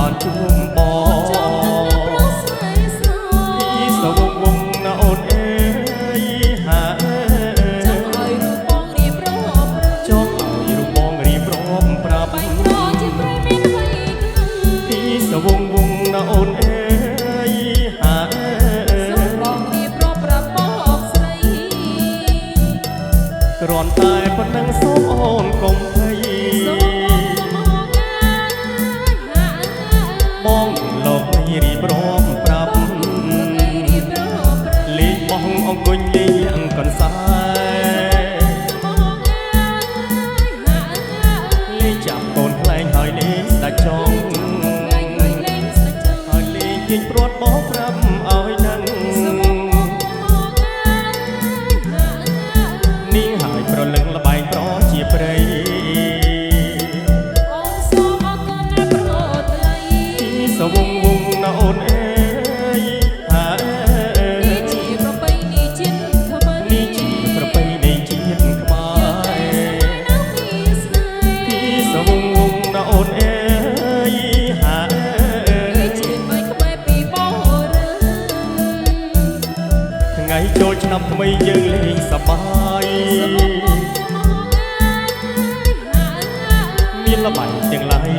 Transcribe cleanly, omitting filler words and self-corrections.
បានជួបបងពីសវងវងណាអូនអើយហាចង់ឲ្យរូបបងរៀបរាប់ចង់ឲ្យរូបបងរៀបរាប់ប្រាប់បែកក្រជាប្រៃមានអ្វីពីសវងវងណាអូនអើយហាសូមបងរៀបរាប់ប្រាប់បងស្រីគ្រាន់តែប៉ុណ្ណឹងសូមអូនកុំភ័យបងលោកនេះរៀបរាប់ប្រាប់លេងបងអង្គុញលេងអង្គកន្សែលេងចាប់កូនខ្លែងហើយលេងស្ដាច់ចង់ហើយលេងទាញព្រាត់បងប្រាប់ឲ្យដឹងនាងហើយប្រលឹងល្បែងប្រជាព្រៃសវងវងណាអូនអើយហានេះជាប្រពៃណីជាតិខ្មែរនេះជាប្រពៃណីជាតិខ្មែរពីសវងវងណាអូនអើយហានេះជាមិនក្បែរពីបរិយថ្ងៃចូលឆ្នាំថ្មីយើងលេងសប្បាយមានល្បែងទាំងឡាយ